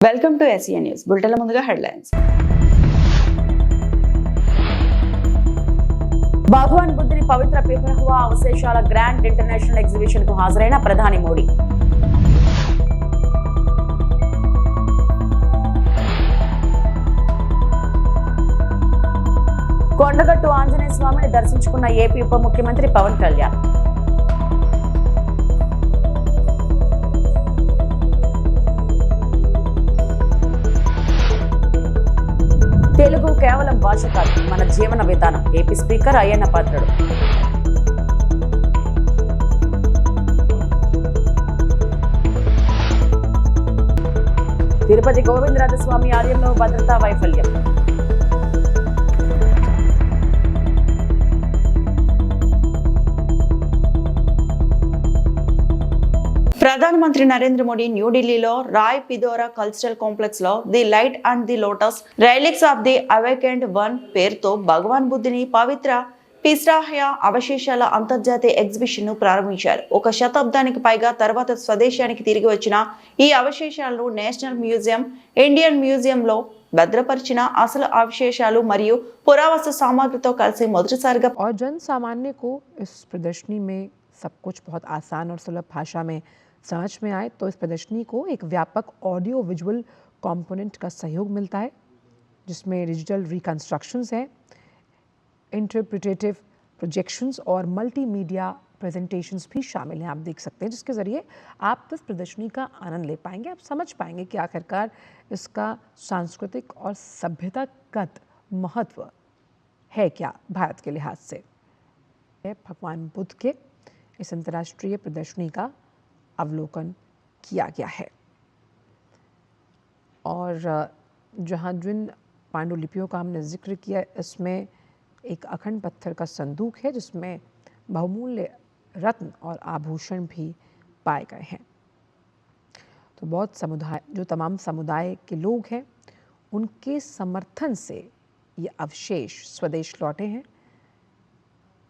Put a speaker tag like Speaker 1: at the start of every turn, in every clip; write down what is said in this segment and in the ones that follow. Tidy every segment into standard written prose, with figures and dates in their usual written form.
Speaker 1: Welcome to SEN news బులెటిన్ల ముందుగా headlines. భగవాన్ బుద్ధుని పవిత్ర పిపరహువా అవశేషాల గ్రాండ్ ఇంటర్నేషనల్ ఎగ్జిబిషన్ కు హాజరైన ప్రధాని మోడీ. కొండగట్టు ఆంజనేయ స్వామిని దర్శించుకున్న ఏపీ ఉప ముఖ్యమంత్రి పవన్ కళ్యాణ్. తెలుగు కేవలం భాష కాదు, మన జీవన విధానం. AP speaker Ayyanna Patrudu. తిరుపతి గోవిందరాజస్వామి ఆలయంలో భద్రతా వైఫల్యం. ప్రధానమంత్రి నరేంద్ర మోడీ న్యూఢిల్లీలో రాయ్ పిదోరా కల్చరల్ కాంప్లెక్స్ లో the light and the lotus relics of the awakened one పేరుతో భగవాన్ బుద్ధుని పవిత్ర పిస్రాహ్య అవశేషాల అంతర్జాతీయ ఎగ్జిబిషన్ ను ప్రారంభించారు. ఒక శతాబ్దానికి పైగా తర్వాత స్వదేశానికి తిరిగి వచ్చిన ఈ అవశేషాలను నేషనల్ మ్యూజియం, ఇండియన్ మ్యూజియం లో భద్రపరిచిన అసలు అవశేషాలు మరియు పురావస్తు సామాగ్రితో కలిసి మొదటిసారిగా
Speaker 2: और जन सामान्य को इस प्रदर्शनी में सब कुछ बहुत आसान और सुलभ भाषा में समझ में आए, तो इस प्रदर्शनी को एक व्यापक ऑडियो विजुअल कंपोनेंट का सहयोग मिलता है, जिसमें डिजिटल रिकंस्ट्रक्शंस हैं, इंटरप्रिटेटिव प्रोजेक्शंस और मल्टीमीडिया प्रेजेंटेशंस भी शामिल हैं। आप देख सकते हैं, जिसके ज़रिए आप इस प्रदर्शनी का आनंद ले पाएंगे। आप समझ पाएंगे कि आखिरकार इसका सांस्कृतिक और सभ्यतागत महत्व है क्या भारत के लिहाज से। भगवान बुद्ध के इस अंतर्राष्ट्रीय प्रदर्शनी का अवलोकन किया गया है और जहाँ जिन पांडुलिपियों का हमने जिक्र किया, इसमें एक अखंड पत्थर का संदूक है जिसमें बहुमूल्य रत्न और आभूषण भी पाए गए हैं। तो बहुत समुदाय, जो तमाम समुदाय के लोग हैं, उनके समर्थन से ये अवशेष स्वदेश लौटे हैं।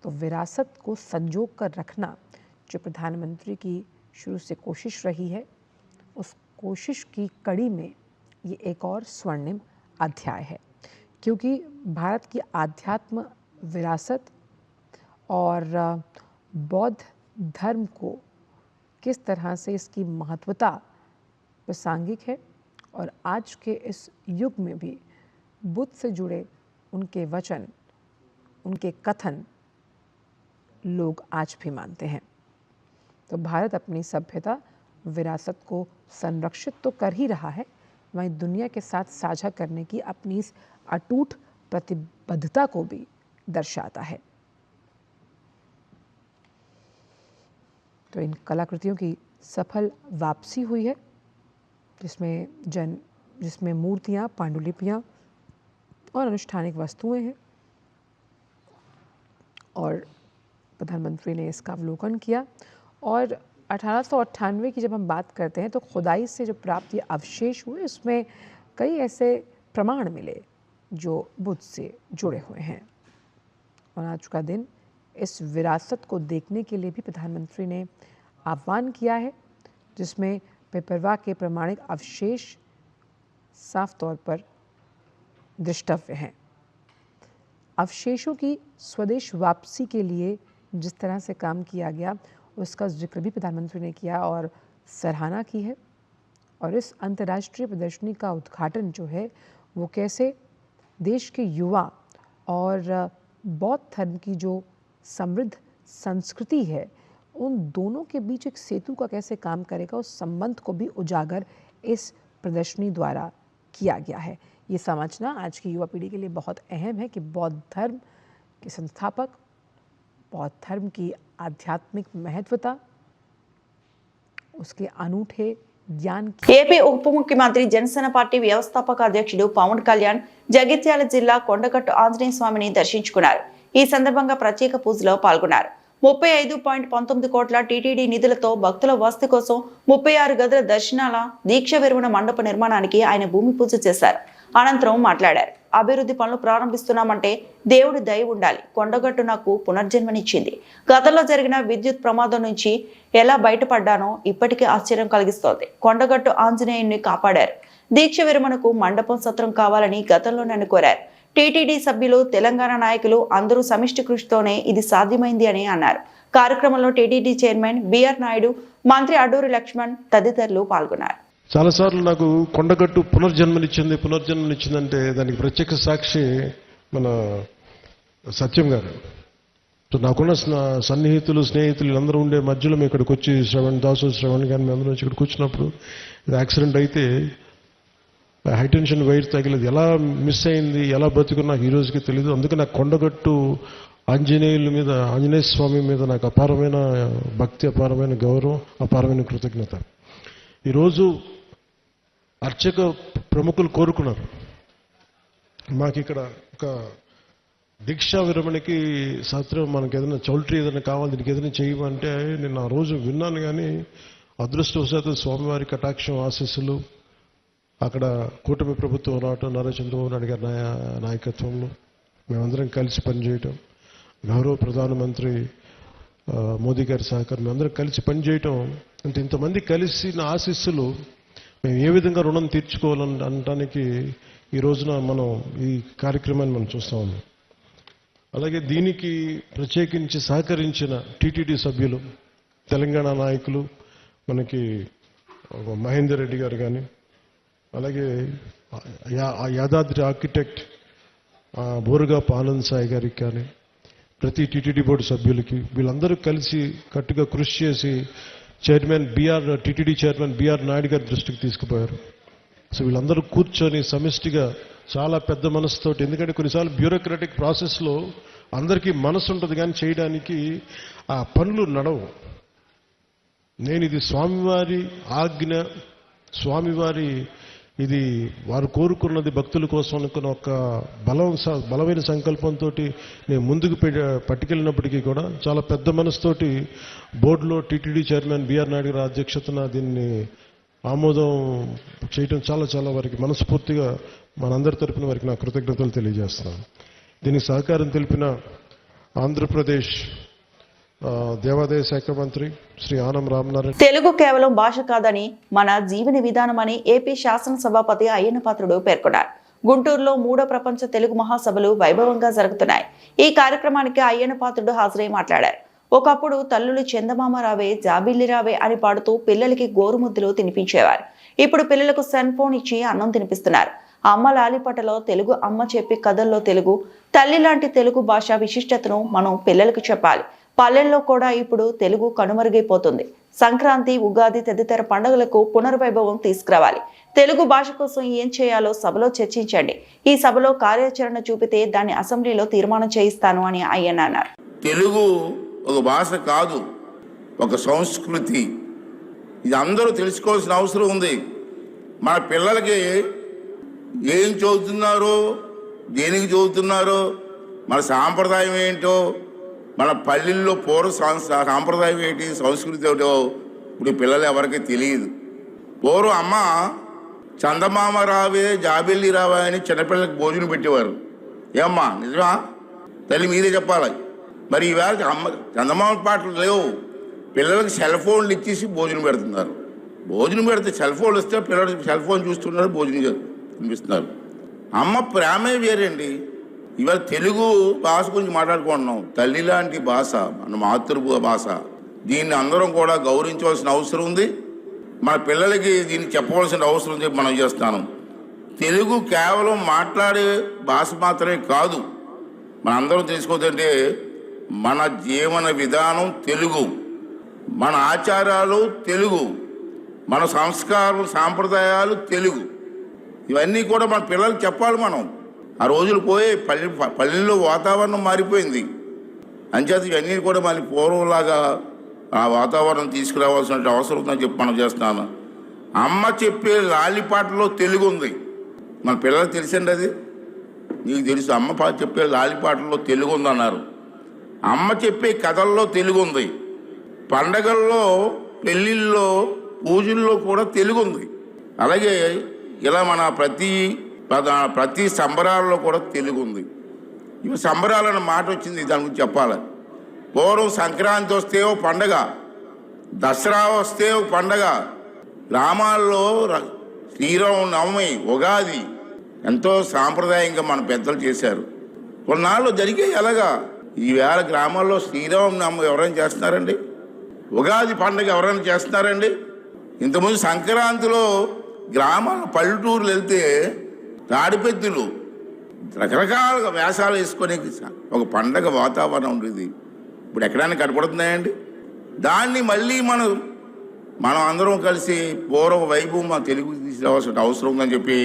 Speaker 2: तो विरासत को संजो कर रखना जो प्रधानमंत्री की शुरू से कोशिश रही है, उस कोशिश की कड़ी में ये एक और स्वर्णिम अध्याय है, क्योंकि भारत की आध्यात्म विरासत और बौद्ध धर्म को किस तरह से इसकी महत्वता प्रासंगिक है और आज के इस युग में भी बुद्ध से जुड़े उनके वचन, उनके कथन लोग आज भी मानते हैं। तो भारत अपनी सभ्यता विरासत को संरक्षित तो कर ही रहा है, वहीं दुनिया के साथ साझा करने की अपनी इस अटूट प्रतिबद्धता को भी दर्शाता है। तो इन कलाकृतियों की सफल वापसी हुई है, जिसमें मूर्तियाँ, पांडुलिपियाँ और अनुष्ठानिक वस्तुएं हैं, और प्रधानमंत्री ने इसका अवलोकन किया। और 1898 की जब हम बात करते हैं, तो खुदाई से जो प्राप्त ये अवशेष हुए, इसमें कई ऐसे प्रमाण मिले जो बुद्ध से जुड़े हुए हैं। और आज का दिन इस विरासत को देखने के लिए भी प्रधानमंत्री ने आह्वान किया है, जिसमें पिपरवा के प्रमाणिक अवशेष साफ तौर पर दृष्टव्य हैं। अवशेषों की स्वदेश वापसी के लिए जिस तरह से काम किया गया, उसका जिक्र भी प्रधानमंत्री ने किया और सराहना की है। और इस अंतर्राष्ट्रीय प्रदर्शनी का उद्घाटन जो है, वो कैसे देश के युवा और बौद्ध धर्म की जो समृद्ध संस्कृति है, उन दोनों के बीच एक सेतु का कैसे काम करेगा, उस संबंध को भी उजागर इस प्रदर्शनी द्वारा किया गया है। ये समझना आज की युवा पीढ़ी के लिए बहुत अहम है कि बौद्ध धर्म के संस्थापक, बौद्ध धर्म की आध्यात्मिक महत्वता, उसके अनूठे ज्ञान।
Speaker 1: ఏపీ ఉప ముఖ్యమంత్రి జనసేన పార్టీ వ్యవస్థాపక అధ్యక్షుడు పవన్ కళ్యాణ్ జగిత్యాల జిల్లా కొండగట్టు ఆంజనేయ స్వామిని దర్శించుకున్నారు. ఈ సందర్భంగా ప్రత్యేక పూజలో పాల్గొన్నారు. 35.19 కోట్ల టీటీడీ నిధులతో భక్తుల వసతి కోసం 36 గదుల దర్శనాల దీక్ష విరమణ మండప నిర్మాణానికి ఆయన భూమి పూజ చేశారు. అనంతరం మాట్లాడారు. అభివృద్ధి పనులు ప్రారంభిస్తున్నామంటే దేవుడి దయ ఉండాలి. కొండగట్టు నాకు పునర్జన్మనిచ్చింది. గతంలో జరిగిన విద్యుత్ ప్రమాదం నుంచి ఎలా బయటపడ్డానో ఇప్పటికీ ఆశ్చర్యం కలిగిస్తోంది. కొండగట్టు ఆంజనేయుని కాపాడారు. దీక్ష విరమణకు మండపం సత్రం కావాలని గతంలో నన్ను కోరారు. టీటీడీ సభ్యులు, తెలంగాణ నాయకులు అందరూ సమిష్టి కృషితోనే ఇది సాధ్యమైంది అని అన్నారు. కార్యక్రమంలో టీటీడీ చైర్మన్ బిఆర్ నాయుడు, మంత్రి అడ్డూరి లక్ష్మణ్ తదితరులు పాల్గొన్నారు.
Speaker 3: చాలాసార్లు నాకు కొండగట్టు పునర్జన్మనిచ్చిందంటే దానికి ప్రత్యక్ష సాక్షి మన సత్యం గారు. సో నాకున్న సన్నిహితులు, స్నేహితులు అందరూ ఉండే మధ్యలో మేము ఇక్కడికి వచ్చి శ్రవణ్ కానీ మేము అందరం వచ్చి ఇక్కడికి వచ్చినప్పుడు యాక్సిడెంట్ అయితే హైటెన్షన్ వైర్ తగిలేదు. ఎలా మిస్ అయింది, ఎలా బతుకుని నాకు ఈ రోజుకి తెలియదు. అందుకే నాకు కొండగట్టు ఆంజనేయ స్వామి మీద నాకు అపారమైన భక్తి, అపారమైన గౌరవం, అపారమైన కృతజ్ఞత. ఈరోజు అర్చక ప్రముఖులు కోరుకున్నారు, మాకు ఇక్కడ ఒక దీక్షా విరమణకి సత్రం, మనకి ఏదైనా చౌల్ట్రీ ఏదైనా కావాలి, దీనికి ఏదైనా చేయమంటే నేను ఆ రోజు విన్నాను. కానీ అదృష్టవశాత్తు స్వామివారి కటాక్షం, ఆశీస్సులు, అక్కడ కూటమి ప్రభుత్వం రావటం, నారా చంద్రబాబు నాయుడు గారి నాయకత్వంలో మేమందరం కలిసి పనిచేయటం, గౌరవ ప్రధానమంత్రి మోదీ గారి సహకారం, మేమందరం కలిసి పనిచేయటం అంటే ఇంతమంది కలిసి నా ఆశీస్సులు మేము ఏ విధంగా రుణం తీర్చుకోవాలని అనడానికి ఈ రోజున మనం ఈ కార్యక్రమాన్ని మనం చూస్తూ ఉన్నాం. అలాగే దీనికి ప్రత్యేకించి సహకరించిన టీటీడీ సభ్యులు, తెలంగాణ నాయకులు, మనకి మహేందర్ రెడ్డి గారు కానీ, అలాగే యాదాద్రి ఆర్కిటెక్ట్ బోరుగాపు ఆనంద్ సాయి గారికి కానీ, ప్రతి టీటీడీ బోర్డు సభ్యులకి, వీళ్ళందరూ కలిసి కట్టుగా కృషి చేసి టీటీడీ చైర్మన్ బిఆర్ నాయుడు గారి దృష్టికి తీసుకుపోయారు. సో వీళ్ళందరూ కూర్చొని సమిష్టిగా చాలా పెద్ద మనసుతోటి, ఎందుకంటే కొన్నిసార్లు బ్యూరోక్రాటిక్ ప్రాసెస్లో అందరికీ మనసు ఉంటుంది కానీ చేయడానికి ఆ పనులు నడవు. నేను ఇది స్వామివారి ఆజ్ఞ, స్వామివారి ఇది వారు కోరుకున్నది భక్తుల కోసం అనుకున్న ఒక బలమైన సంకల్పంతో నేను ముందుకు పట్టుకెళ్ళినప్పటికీ కూడా చాలా పెద్ద మనసుతోటి బోర్డులో టీటీడీ చైర్మన్ బిఆర్ నాయుడు గారి అధ్యక్షతన దీన్ని ఆమోదం చేయటం చాలా వారికి మనస్ఫూర్తిగా మనందరి తరపున వారికి నా కృతజ్ఞతలు తెలియజేస్తున్నాను. దీనికి సహకారం తెలిపిన ఆంధ్రప్రదేశ్ దేవాదాయ శాఖ మంత్రి శ్రీ ఆనం రామనారాయణ.
Speaker 1: తెలుగు కేవలం భాష కాదని మన జీవన విధానమని ఏపీ శాసనసభాపతి అయ్యన్న పాత్రుడు పేర్కొన్నారు. గుంటూరులో 3వ ప్రపంచ తెలుగు మహాసభలు వైభవంగా జరుగుతున్నాయి. ఈ కార్యక్రమానికి అయ్యన్న పాత్రుడు హాజరై మాట్లాడారు. ఒకప్పుడు తల్లులు చందమామ రావే, జాబిల్లి రావే అని పాడుతూ పిల్లలకి గోరుముద్దలు తినిపించేవారు. ఇప్పుడు పిల్లలకు సెల్ ఫోన్ ఇచ్చి అన్నం తినిపిస్తున్నారు. అమ్మ లాలిపటలో తెలుగు, అమ్మ చెప్పి కథల్లో తెలుగు, తల్లి లాంటి తెలుగు భాష విశిష్టతను మనం పిల్లలకు చెప్పాలి. పల్లెల్లో కూడా ఇప్పుడు తెలుగు కనుమరుగైపోతుంది. సంక్రాంతి, ఉగాది తదితర పండుగలకు పునర్వైభవం తీసుకురావాలి. తెలుగు భాష కోసం ఏం చేయాలో సభలో చర్చించండి. ఈ సభలో కార్యాచరణ చూపితే దాన్ని అసెంబ్లీలో తీర్మానం చేయిస్తాను అని అయ్యన్న అన్నారు.
Speaker 4: తెలుగు ఒక భాష కాదు, ఒక సంస్కృతి. ఇది అందరూ తెలుసుకోవాల్సిన అవసరం ఉంది. మన పిల్లలకి ఏం చదువుతున్నారో, దేనికి చదువుతున్నారో, మన సాంప్రదాయం ఏంటో, మన పల్లెల్లో పూర్వ సాంప్రదాయం ఏంటి, సంస్కృతి ఏమిటో ఇప్పుడు పిల్లలు ఎవరికి తెలియదు. పూర్వం అమ్మ చందమామ రావే, జాబిల్లి రావే అని చిన్నపిల్లలకి భోజనం పెట్టేవారు. ఏమ్మా నిజమా? తల్లి మీరే చెప్పాలి. మరి ఈవేళ చందమామ పాటలు లేవు, పిల్లలకి సెల్ ఫోన్లు ఇచ్చేసి భోజనం పెడుతున్నారు. భోజనం పెడితే సెల్ ఫోన్లు వస్తే పిల్లలు సెల్ ఫోన్ చూస్తున్నారు, భోజనం తినిపిస్తున్నారు. అమ్మ ప్రేమే వేరండి. ఇవాళ తెలుగు భాష గురించి మాట్లాడుకుంటున్నాం. తల్లి లాంటి భాష, మన మాతృ భాష. దీన్ని అందరం కూడా గౌరవించవలసిన అవసరం ఉంది. మన పిల్లలకి దీన్ని చెప్పవలసిన అవసరం ఉంది. మనం చేస్తాను. తెలుగు కేవలం మాట్లాడే భాష మాత్రమే కాదు. మనందరం తెలుసుకోవద్దంటే మన జీవన విధానం తెలుగు, మన ఆచారాలు తెలుగు, మన సంస్కారం సాంప్రదాయాలు తెలుగు. ఇవన్నీ కూడా మన పిల్లలకు చెప్పాలి. మనం ఆ రోజులు పోయి పల్లెల్లో వాతావరణం మారిపోయింది. అంచేత ఇవన్నీ కూడా మళ్ళీ పూర్వంలాగా ఆ వాతావరణం తీసుకురావాల్సిన అవసరం ఉందని చెప్పి మనం చేస్తున్నాను. అమ్మ చెప్పే లాలిపాటలో తెలుగు ఉంది. మన పిల్లలకు తెలిసండి, అది నీకు తెలుసు. అమ్మ చెప్పే లాలిపాటల్లో తెలుగు ఉందన్నారు. అమ్మ చెప్పే కథల్లో తెలుగు ఉంది. పండగల్లో, పెళ్ళిళ్ళలో, పూజల్లో కూడా తెలుగు ఉంది. అలాగే ఇలా మన ప్రతి సంబరాల్లో కూడా తెలుగు ఉంది. ఇవి సంబరాలన్న మాట వచ్చింది, దాని గురించి చెప్పాలి. పూర్వం సంక్రాంతి వస్తే ఓ పండగ, దసరా వస్తే ఒక పండగ, గ్రామాల్లో శ్రీరామనవమి, ఉగాది ఎంతో సాంప్రదాయంగా మన పెద్దలు చేశారు. కొన్నాళ్ళు జరిగాయి అలాగా. ఈవేళ గ్రామాల్లో శ్రీరామనవమి ఎవరైనా చేస్తున్నారండి? ఉగాది పండుగ ఎవరైనా చేస్తున్నారండి? ఇంతకుముందు సంక్రాంతిలో గ్రామాల పల్లెటూరులు వెళ్తే తాడిపెత్తులు రకరకాలుగా వేషాలు వేసుకొని ఒక పండగ వాతావరణం ఉండేది. ఇప్పుడు ఎక్కడైనా కనపడుతున్నాయండి? దాన్ని మళ్ళీ మనం అందరం కలిసి పూర్వ వైభవం మా తెలుగు తీసుకురావాల్సిన అవసరం ఉందని చెప్పి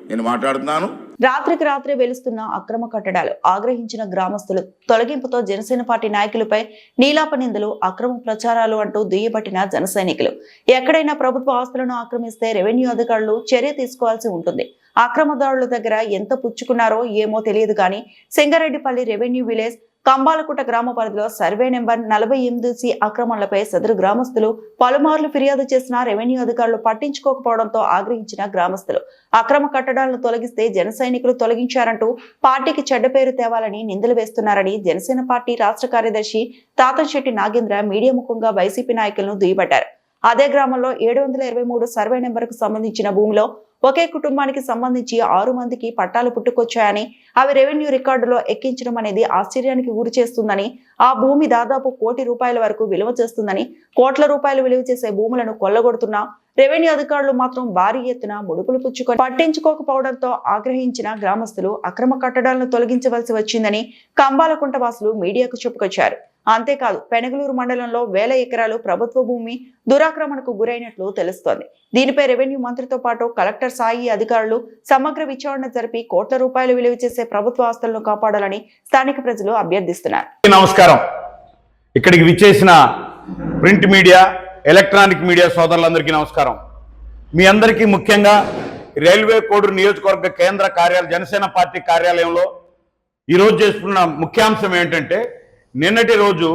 Speaker 4: నేను మాట్లాడుతున్నాను.
Speaker 1: రాత్రికి రాత్రే వెలుస్తున్న అక్రమ కట్టడాలు ఆగ్రహించిన గ్రామస్తులు తొలగింపుతో జనసేన పార్టీ నాయకులపై నీలాప నిందలు, అక్రమ ప్రచారాలు అంటూ దుయ్యబట్టిన జన సైనికులు. ఎక్కడైనా ప్రభుత్వ ఆస్తులను ఆక్రమిస్తే రెవెన్యూ అధికారులు చర్య తీసుకోవాల్సి ఉంటుంది. అక్రమదారుల దగ్గర ఎంత పుచ్చుకున్నారో ఏమో తెలియదు కానీ సింగారెడ్డిపల్లి రెవెన్యూ విలేజ్ కంబాలకుట గ్రామ పరిధిలో సర్వే నెంబర్ 48C అక్రమాలపై సదరు గ్రామస్తులు పలుమార్లు ఫిర్యాదు చేసిన రెవెన్యూ అధికారులు పట్టించుకోకపోవడంతో ఆగ్రహించిన గ్రామస్తులు అక్రమ కట్టడాలను తొలగిస్తే జన సైనికులు తొలగించారంటూ పార్టీకి చెడ్డ పేరు తేవాలని నిందలు వేస్తున్నారని జనసేన పార్టీ రాష్ట్ర కార్యదర్శి తాతంశెట్టి నాగేంద్ర మీడియా ముఖంగా వైసీపీ నాయకులను దుయ్యబట్టారు. అదే గ్రామంలో 723 సర్వే నెంబర్కు సంబంధించిన భూమిలో ఒకే కుటుంబానికి సంబంధించి 6 మందికి పట్టాలు పుట్టుకొచ్చాయని, అవి రెవెన్యూ రికార్డులో ఎక్కించడం అనేది ఆశ్చర్యానికి గురి చేస్తుందని, ఆ భూమి దాదాపు ₹1 కోటి వరకు విలువ చేస్తుందని, కోట్ల రూపాయలు విలువ చేసే భూములను కొల్లగొడుతున్నా రెవెన్యూ అధికారులు మాత్రం భారీ ఎత్తున ముడుపులు పుచ్చుకొని పట్టించుకోకపోవడంతో ఆగ్రహించిన గ్రామస్తులు అక్రమ కట్టడాలను తొలగించవలసి వచ్చిందని కంబాలకుంట వాసులు మీడియాకు చెప్పుకొచ్చారు. అంతేకాదు పెనగలూరు మండలంలో 1000 ఎకరాలు ప్రభుత్వ భూమి దురాక్రమణకు గురైనట్లు తెలుస్తోంది. దీనిపై రెవెన్యూ మంత్రితో పాటు కలెక్టర్ స్థాయి అధికారులు సమగ్ర విచారణ జరిపి కోట్ల రూపాయలు విలువ చేసే ప్రభుత్వ ఆస్తులను కాపాడాలని స్థానిక ప్రజలు అభ్యర్థిస్తున్నారు.
Speaker 5: నమస్కారం. ఇక్కడికి విచ్చేసిన ప్రింట్ మీడియా, ఎలక్ట్రానిక్ మీడియా సోదరులందరికీ నమస్కారం. మీ అందరికీ ముఖ్యంగా రైల్వే కోడూరు నియోజకవర్గ కేంద్ర కార్యాలయం జనసేన పార్టీ కార్యాలయంలో ఈరోజు చేసుకున్న ముఖ్యాంశం ఏంటంటే, నిన్నటి రోజు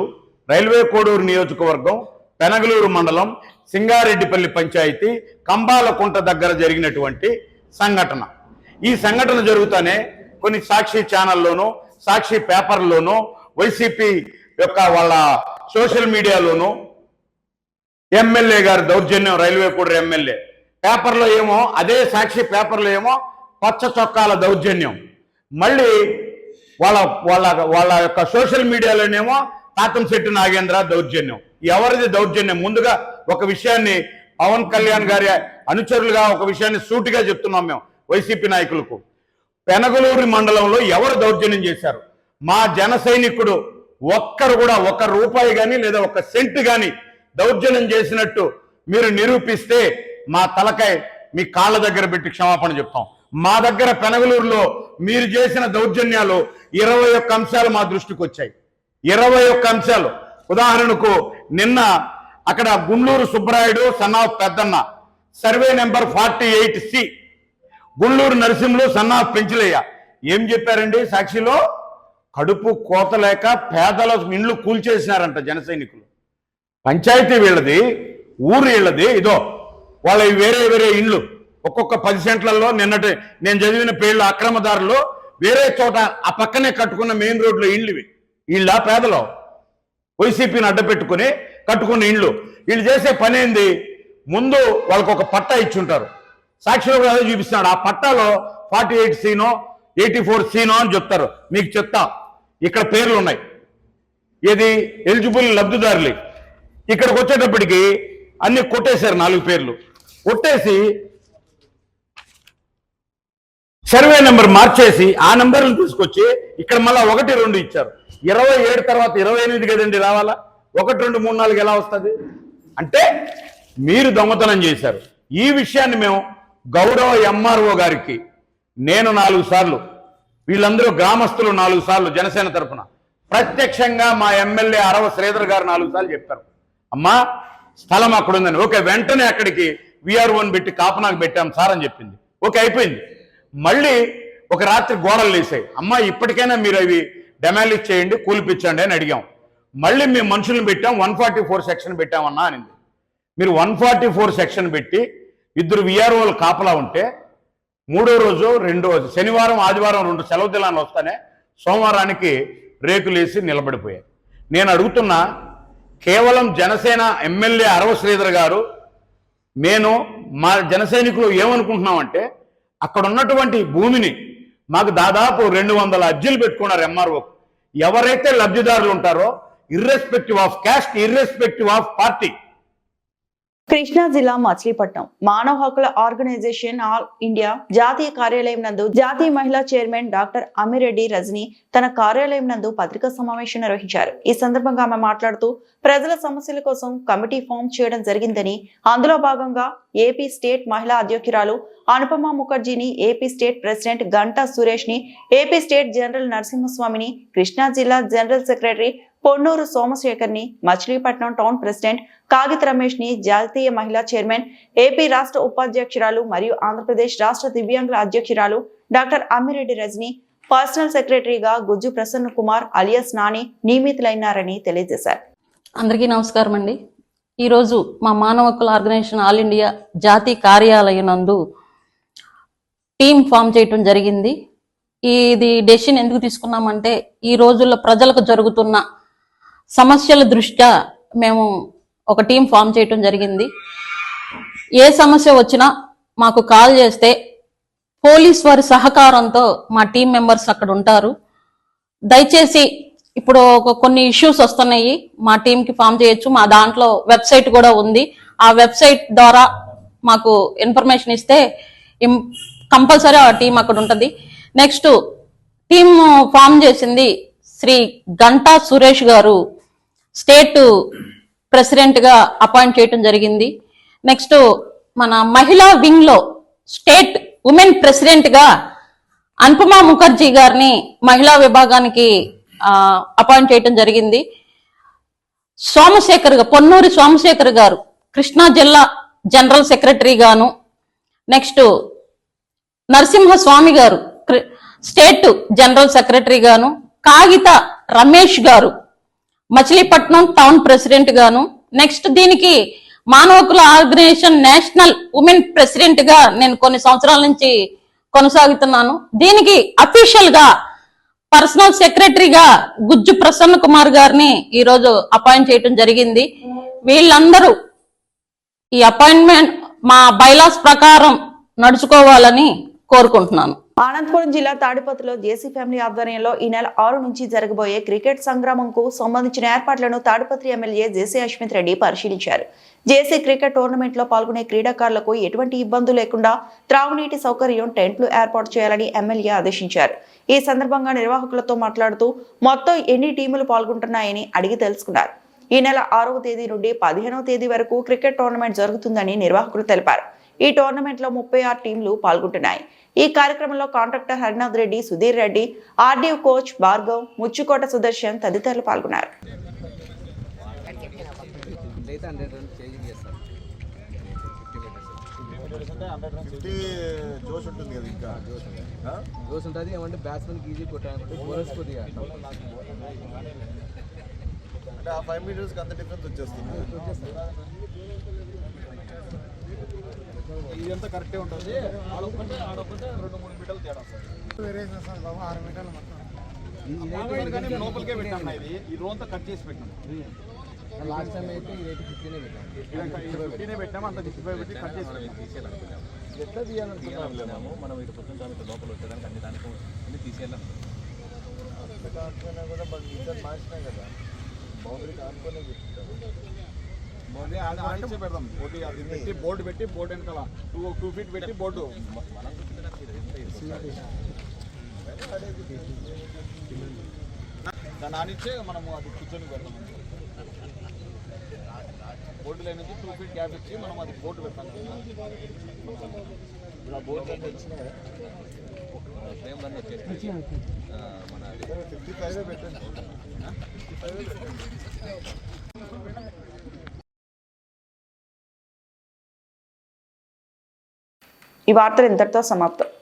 Speaker 5: రైల్వే కోడూరు నియోజకవర్గం పెనగలూరు మండలం సింగారెడ్డిపల్లి పంచాయతీ కంబాలకుంట దగ్గర జరిగినటువంటి సంఘటన. ఈ సంఘటన జరుగుతానే కొన్ని సాక్షి ఛానల్లోనూ, సాక్షి పేపర్లోనూ, వైసీపీ యొక్క వాళ్ళ సోషల్ మీడియాలోనూ ఎమ్మెల్యే గారి దౌర్జన్యం, రైల్వే కోడూరు ఎమ్మెల్యే పేపర్లో ఏమో, అదే సాక్షి పేపర్లో ఏమో పచ్చ చొక్కాల దౌర్జన్యం, మళ్ళీ వాళ్ళ వాళ్ళ వాళ్ళ యొక్క సోషల్ మీడియాలోనేమో తాతంశెట్టి నాగేంద్ర దౌర్జన్యం. ఎవరిది దౌర్జన్యం? ముందుగా ఒక విషయాన్ని పవన్ కళ్యాణ్ గారి అనుచరులుగా ఒక విషయాన్ని సూటిగా చెప్తున్నాం మేము వైసీపీ నాయకులకు. పెనగలూరు మండలంలో ఎవరు దౌర్జన్యం చేశారు? మా జన సైనికుడు ఒక్కరు కూడా ₹1 కానీ లేదా 1 సెంట్ కానీ దౌర్జన్యం చేసినట్టు మీరు నిరూపిస్తే మా తలకాయ మీ కాళ్ళ దగ్గర పెట్టి క్షమాపణ చెప్తాం. మా దగ్గర పెనగలూరులో మీరు చేసిన దౌర్జన్యాలు 21 అంశాలు మా దృష్టికి వచ్చాయి. 21 అంశాలు. ఉదాహరణకు నిన్న అక్కడ గుండ్లూరు సుబ్బరాయుడు సన్నాఫ్ పెద్దన్న survey number 48C, Gundluru Narasimhulu son of Penchalaiah ఏం చెప్పారండి సాక్షిలో? కడుపు కోతలేక పేదల ఇండ్లు కూల్చేసినారంట జన సైనికులు. పంచాయతీ వీళ్ళది, ఊరు వీళ్ళది, ఇదో వాళ్ళ వేరే వేరే ఇండ్లు ఒక్కొక్క 10 సెంట్లలో నిన్నటి నేను చదివిన పేర్లు అక్రమదారులు వేరే చోట ఆ పక్కనే కట్టుకున్న మెయిన్ రోడ్లో ఇండ్లు ఇవి. వీళ్ళ పేదలో వైసీపీని అడ్డపెట్టుకుని కట్టుకున్న ఇండ్లు. వీళ్ళు చేసే పని ఏంది? ముందు వాళ్ళకు ఒక పట్టా ఇచ్చుంటారు. సాక్షిలో కూడా అదే చూపిస్తున్నాడు. ఆ పట్టాలో 48Cనో 84Cనో అని చెప్తారు. మీకు చెప్తా, ఇక్కడ పేర్లు ఉన్నాయి, ఏది ఎలిజిబుల్ లబ్ధిదారులు. ఇక్కడికి వచ్చేటప్పటికి అన్ని కొట్టేశారు, 4 పేర్లు కొట్టేసి సర్వే నెంబర్ మార్చేసి ఆ నెంబర్లు తీసుకొచ్చి ఇక్కడ మళ్ళీ 1, 2 ఇచ్చారు. 27 తర్వాత 28 కదండి రావాలా? 1, 2, 3, 4 ఎలా వస్తుంది? అంటే మీరు దొంగతనం చేశారు. ఈ విషయాన్ని మేము గౌరవ MRO గారికి నేను 4 సార్లు, వీళ్ళందరూ గ్రామస్తులు 4 సార్లు జనసేన తరఫున ప్రత్యక్షంగా మా ఎమ్మెల్యే అరవ శ్రీధర్ గారు 4 సార్లు చెప్పారు, అమ్మా స్థలం అక్కడ ఉందని. ఓకే, వెంటనే అక్కడికి VROని పెట్టి కాపనాకు పెట్టాం సార్ అని చెప్పింది. ఓకే, అయిపోయింది. మళ్ళీ ఒక రాత్రి గోడలు లేసాయి. అమ్మా ఇప్పటికైనా మీరు అవి డెమాలిష్ చేయండి, కూలిపించండి అని అడిగాం. మళ్ళీ మేము మనుషులను పెట్టాం, 144 సెక్షన్ పెట్టామన్నా అనింది. మీరు 144 సెక్షన్ పెట్టి 2 VROలు కాపలా ఉంటే 3వ రోజు శనివారం ఆదివారం 2 సెలవు దినాలు వస్తానే సోమవారానికి రేకులేసి నిలబడిపోయాయి. నేను అడుగుతున్నా, కేవలం జనసేన ఎమ్మెల్యే అరవ శ్రీధర్ గారు, నేను మా జన సైనికులు ఏమనుకుంటున్నామంటే అక్కడ ఉన్నటువంటి భూమిని మాకు దాదాపు 200 అర్జీలు పెట్టుకున్నారు ఎంఆర్ఓ. ఎవరైతే లబ్ధిదారులు ఉంటారో irrespective of caste, irrespective of party.
Speaker 1: Krishna జిల్లా మచిలీపట్నం మానవ హక్కుల ఆర్గనైజేషన్ ఆల్ ఇండియా జాతీయ కార్యాలయం నందు జాతీయ మహిళా చైర్మన్ డాక్టర్ అమ్మిరెడ్డి రజని తన కార్యాలయం నందు పత్రికా సమావేశం నిర్వహించారు. ఈ సందర్భంగా ఆమె మాట్లాడుతూ ప్రజల సమస్యల కోసం కమిటీ ఫామ్ చేయడం జరిగిందని, అందులో భాగంగా ఏపీ స్టేట్ మహిళా అధ్యక్షురాలు అనుపమ ముఖర్జీని, AP state president Ganta Suresh ని, ఏపీ స్టేట్ జనరల్ నరసింహస్వామిని, కృష్ణా జిల్లా జనరల్ సెక్రటరీ పొన్నూరు సోమశేఖర్ ని, మచిలీపట్నం టౌన్ ప్రెసిడెంట్ కాగిత రమేష్ ని, జాతీయ మహిళా చైర్మన్, ఏపీ రాష్ట్ర ఉపాధ్యక్షురాలు మరియు ఆంధ్రప్రదేశ్ రాష్ట్ర దివ్యాంగుల అధ్యక్షురాలు డాక్టర్ అమ్మిరెడ్డి రజని, పర్సనల్ సెక్రటరీగా గుజ్జు ప్రసన్న కుమార్ అలియాస్ నాని నియమితులైనారని తెలియజేశారు.
Speaker 6: అందరికీ నమస్కారం అండి. ఈరోజు మా మానవ హక్కుల ఆర్గనైజేషన్ ఆల్ ఇండియా జాతీయ కార్యాలయం నందు టీం ఫామ్ చేయటం జరిగింది. ఇది డెసిషన్ ఎందుకు తీసుకున్నామంటే ఈ రోజుల్లో ప్రజలకు జరుగుతున్న సమస్యల దృష్ట్యా మేము ఒక టీం ఫామ్ చేయటం జరిగింది. ఏ సమస్య వచ్చినా మాకు కాల్ చేస్తే పోలీస్ వారి సహకారంతో మా టీం మెంబర్స్ అక్కడ ఉంటారు. దయచేసి ఇప్పుడు కొన్ని ఇష్యూస్ వస్తున్నాయి, మా టీంకి ఫామ్ చేయొచ్చు. మా దాంట్లో వెబ్సైట్ కూడా ఉంది. ఆ వెబ్సైట్ ద్వారా మాకు ఇన్ఫర్మేషన్ ఇస్తే కంపల్సరీ ఆ టీం అక్కడ ఉంటుంది. నెక్స్ట్ టీమ్ ఫామ్ చేసింది శ్రీ గంటా సురేష్ గారు స్టేట్ ప్రెసిడెంట్ గా అపాయింట్ చేయడం జరిగింది. నెక్స్ట్ మన మహిళా వింగ్ లో స్టేట్ ఉమెన్ ప్రెసిడెంట్ గా అనుపమ ముఖర్జీ గారిని మహిళా విభాగానికి అపాయింట్ చేయడం జరిగింది. పొన్నూరి సోమశేఖర్ గారు కృష్ణా జిల్లా జనరల్ సెక్రటరీ గాను, నెక్స్ట్ నరసింహస్వామి గారు స్టేట్ జనరల్ సెక్రటరీ గాను, కాగిత రమేష్ గారు మచిలీపట్నం టౌన్ ప్రెసిడెంట్ గాను, నెక్స్ట్ దీనికి మానవ హక్కుల ఆర్గనైజేషన్ నేషనల్ ఉమెన్ ప్రెసిడెంట్ గా నేను కొన్ని సంవత్సరాల నుంచి కొనసాగుతున్నాను. దీనికి అఫీషియల్ గా పర్సనల్ సెక్రటరీగా గుజ్జు ప్రసన్న కుమార్ గారిని ఈ రోజు అపాయింట్ చేయడం జరిగింది. వీళ్ళందరూ ఈ అపాయింట్మెంట్ మా బైలాస్ ప్రకారం నడుచుకోవాలని కోరుకుంటున్నాను.
Speaker 1: అనంతపురం జిల్లా తాడిపత్రిలో జేసీ ఫ్యామిలీ ఆధ్వర్యంలో ఈ నెల 6 నుంచి జరగబోయే క్రికెట్ సంగ్రామంకు సంబంధించిన ఏర్పాట్లను తాడిపత్రి ఎమ్మెల్యే జేసీ అశ్మిత్ రెడ్డి పరిశీలించారు. జేసీ క్రికెట్ టోర్నమెంట్ లో పాల్గొనే క్రీడాకారులకు ఎటువంటి ఇబ్బందులు లేకుండా త్రాగునీటి సౌకర్యం, టెంట్లు ఏర్పాటు చేయాలని ఎమ్మెల్యే ఆదేశించారు. ఈ సందర్భంగా నిర్వాహకులతో మాట్లాడుతూ మొత్తం ఎన్ని టీములు పాల్గొంటున్నాయని అడిగి తెలుసుకున్నారు. ఈ నెల 6వ తేదీ నుండి 15వ తేదీ వరకు క్రికెట్ టోర్నమెంట్ జరుగుతుందని నిర్వాహకులు తెలిపారు. ఈ టోర్నమెంట్ లో 36 టీంలు పాల్గొంటున్నాయి. ఈ కార్యక్రమంలో కాంట్రాక్టర్ హరినాథ్ రెడ్డి, సుధీర్ రెడ్డి, ఆర్డీవ్ కోచ్ భార్గవ్, ముచ్చుకోట సుదర్శన్ తదితరులు పాల్గొన్నారు.
Speaker 7: అంటే ఆ 5 మీటర్స్కి అంత డిఫరెన్స్ వచ్చేస్తుంది. ఇదంతా కరెక్టే ఉంటుంది. ఆడొక్కటే 2-3 మీటర్లు తేడా వస్తుంది. వేరియేషన్ వస్తుంది బాబు. 6 మీటర్లు మొత్తం కానీ లోపలికే పెట్టాము. ఈ రోంతా కట్ చేసి పెట్టాము. లాస్ట్ టైం అయితే ఈ రేటు 15 పెట్టాము. అంత 55 పెట్టి కట్ చేసి తీసేయాలనుకున్నాము. ఎట్లా తీయాలనుకున్నాము మనం ఇటు పొద్దున్న లోపల వచ్చేదానికి అన్ని దానికి అన్ని తీసేయాలనుకున్నాము. కాకపోయినా కూడా మనం డిజైన్ మార్చినాం కదా, బౌండరీకి ఆనుకునే పెట్టుకుంటాము. పెడదాం బోర్డు, అది పెట్టి బోర్డు వెనకాల 2 ఫీట్ పెట్టి బోర్డు దాన్ని ఆనిచ్చే మనము అది కూర్చొని పెడతాం. బోర్డు లైన్ నుంచి 2 ఫీట్ గ్యాప్ ఇచ్చి మనం అది బోర్డు పెడతాం. ఇలా బోర్డు వచ్చినాయి ఫ్రేమ్ అన్నీ వచ్చేసి మన 55 పెట్టండి. 55
Speaker 1: ఈ వార్తలు ఇంతటితో సమాప్తం.